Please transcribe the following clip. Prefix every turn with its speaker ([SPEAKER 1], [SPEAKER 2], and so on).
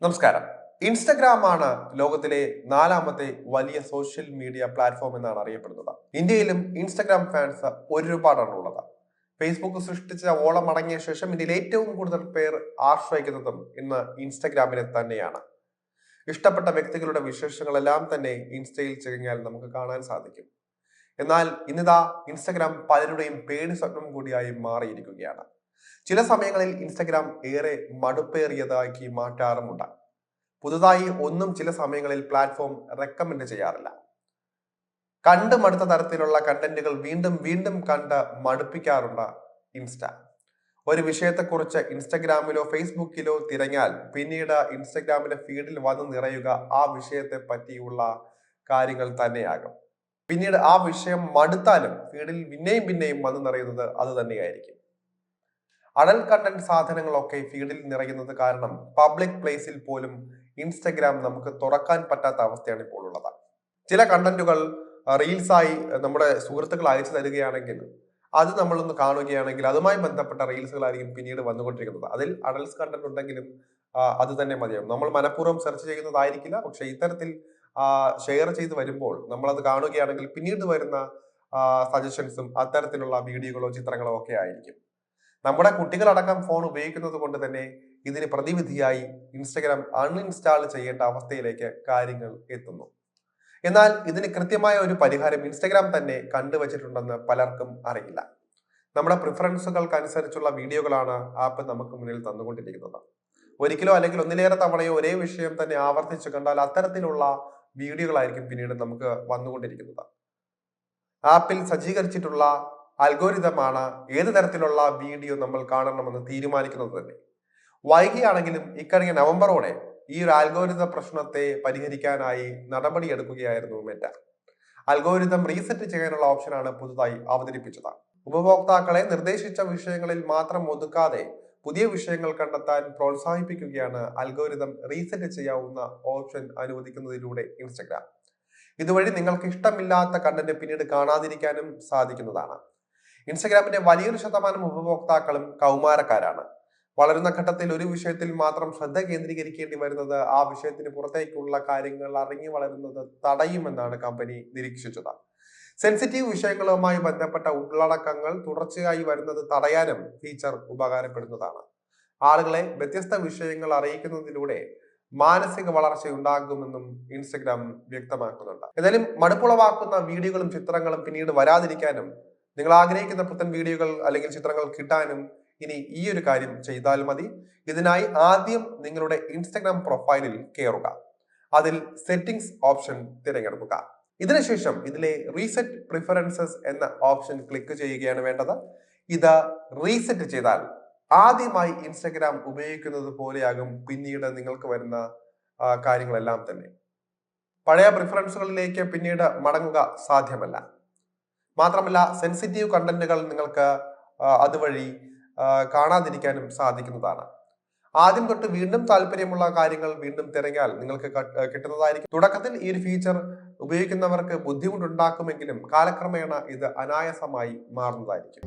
[SPEAKER 1] നമസ്കാരം. ഇൻസ്റ്റഗ്രാം ആണ് ലോകത്തിലെ നാലാമത്തെ വലിയ സോഷ്യൽ മീഡിയ പ്ലാറ്റ്ഫോം എന്നാണ് അറിയപ്പെടുന്നത്. ഇന്ത്യയിലും ഇൻസ്റ്റഗ്രാം ഫാൻസ് ഒരുപാടാണ് ഉള്ളത്. ഫേസ്ബുക്ക് സൃഷ്ടിച്ച ഓളം അടങ്ങിയ ശേഷം ഇന്ത്യയിൽ ഏറ്റവും കൂടുതൽ പേർ ആശ്രയിക്കുന്നതും ഇന്ന് ഇൻസ്റ്റഗ്രാമിനെ തന്നെയാണ്. ഇഷ്ടപ്പെട്ട വ്യക്തികളുടെ വിശേഷങ്ങളെല്ലാം തന്നെ ഇൻസ്റ്റയിൽ കഴിഞ്ഞാൽ നമുക്ക് കാണാൻ സാധിക്കും. എന്നാൽ ഇന്നിതാ ഇൻസ്റ്റഗ്രാം പലരുടെയും പേടി സ്വപ്നം കൂടിയായി മാറിയിരിക്കുകയാണ്. ചില സമയങ്ങളിൽ ഇൻസ്റ്റഗ്രാം ഏറെ മടുപ്പേറിയതാക്കി മാറ്റാറുമുണ്ട്. പുതുതായി ഒന്നും ചില സമയങ്ങളിൽ പ്ലാറ്റ്ഫോം റെക്കമെൻഡ് ചെയ്യാറില്ല. കണ്ട് മടുത്ത തരത്തിലുള്ള കണ്ടന്റുകൾ വീണ്ടും വീണ്ടും കണ്ട് മടുപ്പിക്കാറുണ്ട് ഇൻസ്റ്റ. ഒരു വിഷയത്തെക്കുറിച്ച് ഇൻസ്റ്റഗ്രാമിലോ ഫേസ്ബുക്കിലോ തിരഞ്ഞാൽ പിന്നീട് ഇൻസ്റ്റഗ്രാമിന്റെ ഫീഡിൽ വന്നു നിറയുക ആ വിഷയത്തെ പറ്റിയുള്ള കാര്യങ്ങൾ തന്നെയാകും. പിന്നീട് ആ വിഷയം മടുത്താലും ഫീഡിൽ പിന്നെയും പിന്നെയും വന്നു നിറയുന്നത് അത് തന്നെയായിരിക്കും. അഡൽട്ട് കണ്ടന്റ് സാധനങ്ങളൊക്കെ ഫീഡിൽ നിറയുന്നത് കാരണം പബ്ലിക് പ്ലേസിൽ പോലും ഇൻസ്റ്റഗ്രാം നമുക്ക് തുറക്കാൻ പറ്റാത്ത അവസ്ഥയാണ് ഇപ്പോൾ ഉള്ളത്. ചില കണ്ടന്റുകൾ റീൽസായി നമ്മുടെ സുഹൃത്തുക്കൾ അയച്ചു തരികയാണെങ്കിൽ അത് നമ്മളൊന്ന് കാണുകയാണെങ്കിൽ അതുമായി ബന്ധപ്പെട്ട റീൽസുകളായിരിക്കും പിന്നീട് വന്നുകൊണ്ടിരിക്കുന്നത്. അതിൽ അഡൽട്സ് കണ്ടന്റ് ഉണ്ടെങ്കിലും അത് തന്നെ മതിയാവും. നമ്മൾ മനഃപൂർവ്വം സെർച്ച് ചെയ്യുന്നതായിരിക്കില്ല, പക്ഷെ ഇത്തരത്തിൽ ഷെയർ ചെയ്ത് വരുമ്പോൾ നമ്മളത് കാണുകയാണെങ്കിൽ പിന്നീട് വരുന്ന സജഷൻസും അത്തരത്തിലുള്ള വീഡിയോകളോ ചിത്രങ്ങളോ ഒക്കെ ആയിരിക്കും. നമ്മുടെ കുട്ടികളടക്കം ഫോൺ ഉപയോഗിക്കുന്നത് കൊണ്ട് തന്നെ ഇതിന് പ്രതിവിധിയായി ഇൻസ്റ്റഗ്രാം അൺഇൻസ്റ്റാൾ ചെയ്യേണ്ട അവസ്ഥയിലേക്ക് കാര്യങ്ങൾ എത്തുന്നു. എന്നാൽ ഇതിന് കൃത്യമായ ഒരു പരിഹാരം ഇൻസ്റ്റഗ്രാം തന്നെ കണ്ടുവച്ചിട്ടുണ്ടെന്ന് പലർക്കും അറിയില്ല. നമ്മുടെ പ്രിഫറൻസുകൾക്കനുസരിച്ചുള്ള വീഡിയോകളാണ് ആപ്പ് നമുക്ക് മുന്നിൽ തന്നുകൊണ്ടിരിക്കുന്നത്. ഒരിക്കലോ അല്ലെങ്കിൽ ഒന്നിലേറെ തവണയോ ഒരേ വിഷയം തന്നെ ആവർത്തിച്ചു കണ്ടാൽ അത്തരത്തിലുള്ള വീഡിയോകളായിരിക്കും പിന്നീട് നമുക്ക് വന്നുകൊണ്ടിരിക്കുന്നത്. ആപ്പിൽ സജ്ജീകരിച്ചിട്ടുള്ള അൽഗോരിതമാണ് ഏത് തരത്തിലുള്ള വീഡിയോ നമ്മൾ കാണണമെന്ന് തീരുമാനിക്കുന്നത് തന്നെ. വൈകിയാണെങ്കിലും ഇക്കഴിഞ്ഞ നവംബറോടെ ഈ ഒരു അൽഗോരിത പ്രശ്നത്തെ പരിഹരിക്കാനായി നടപടിയെടുക്കുകയായിരുന്നു മെറ്റ. അൽഗോരിതം റീസെറ്റ് ചെയ്യാനുള്ള ഓപ്ഷനാണ് പുതുതായി അവതരിപ്പിച്ചത്. ഉപഭോക്താക്കളെ നിർദ്ദേശിച്ച വിഷയങ്ങളിൽ മാത്രം ഒതുക്കാതെ പുതിയ വിഷയങ്ങൾ കണ്ടെത്താൻ പ്രോത്സാഹിപ്പിക്കുകയാണ് അൽഗോരിതം റീസെറ്റ് ചെയ്യാവുന്ന ഓപ്ഷൻ അനുവദിക്കുന്നതിലൂടെ ഇൻസ്റ്റഗ്രാം. ഇതുവഴി നിങ്ങൾക്ക് ഇഷ്ടമില്ലാത്ത കണ്ടന്റ് പിന്നീട് കാണാതിരിക്കാനും സാധിക്കുന്നതാണ്. ഇൻസ്റ്റഗ്രാമിന്റെ വലിയൊരു ശതമാനം ഉപഭോക്താക്കളും കൗമാരക്കാരാണ്. വളരുന്ന ഘട്ടത്തിൽ ഒരു വിഷയത്തിൽ മാത്രം ശ്രദ്ധ കേന്ദ്രീകരിക്കേണ്ടി വരുന്നത് ആ വിഷയത്തിന് പുറത്തേക്കുള്ള കാര്യങ്ങൾ അറിഞ്ഞു വളരുന്നത് തടയുമെന്നാണ് കമ്പനി നിരീക്ഷിച്ചത്. സെൻസിറ്റീവ് വിഷയങ്ങളുമായി ബന്ധപ്പെട്ട ഉള്ളടക്കങ്ങൾ തുടർച്ചയായി വരുന്നത് തടയാനും ഫീച്ചർ ഉപകാരപ്പെടുന്നതാണ്. ആളുകളെ വ്യത്യസ്ത വിഷയങ്ങൾ അറിയിക്കുന്നതിലൂടെ മാനസിക വളർച്ച ഉണ്ടാകുമെന്നും ഇൻസ്റ്റഗ്രാം വ്യക്തമാക്കുന്നുണ്ട്. എന്നാലും മടുപ്പുളവാക്കുന്ന വീഡിയോകളും ചിത്രങ്ങളും പിന്നീട് വരാതിരിക്കാനും നിങ്ങൾ ആഗ്രഹിക്കുന്ന പുത്തൻ വീഡിയോകൾ അല്ലെങ്കിൽ ചിത്രങ്ങൾ കിട്ടാനും ഇനി ഈ ഒരു കാര്യം ചെയ്താൽ മതി. ഇതിനായി ആദ്യം നിങ്ങളുടെ ഇൻസ്റ്റഗ്രാം പ്രൊഫൈലിൽ കയറുക. അതിൽ സെറ്റിംഗ്സ് ഓപ്ഷൻ തിരഞ്ഞെടുക്കുക. ഇതിനുശേഷം ഇതിലെ റീസെറ്റ് പ്രിഫറൻസസ് എന്ന ഓപ്ഷൻ ക്ലിക്ക് ചെയ്യുകയാണ് വേണ്ടത്. ഇത് റീസെറ്റ് ചെയ്താൽ ആദ്യമായി ഇൻസ്റ്റഗ്രാം ഉപയോഗിക്കുന്നത് പോലെയാകും പിന്നീട് നിങ്ങൾക്ക് വരുന്ന കാര്യങ്ങളെല്ലാം തന്നെ. പഴയ പ്രിഫറൻസുകളിലേക്ക് പിന്നീട് മടങ്ങുക സാധ്യമല്ല. മാത്രമല്ല സെൻസിറ്റീവ് കണ്ടന്റുകൾ നിങ്ങൾക്ക് അതുവഴി കാണാതിരിക്കാനും സാധിക്കുന്നതാണ്. ആദ്യം തൊട്ട് വീണ്ടും താല്പര്യമുള്ള കാര്യങ്ങൾ വീണ്ടും തിരഞ്ഞാൽ നിങ്ങൾക്ക് കിട്ടുന്നതായിരിക്കും. തുടക്കത്തിൽ ഈ ഒരു ഫീച്ചർ ഉപയോഗിക്കുന്നവർക്ക് ബുദ്ധിമുട്ടുണ്ടാക്കുമെങ്കിലും കാലക്രമേണ ഇത് അനായാസമായി മാറുന്നതായിരിക്കും.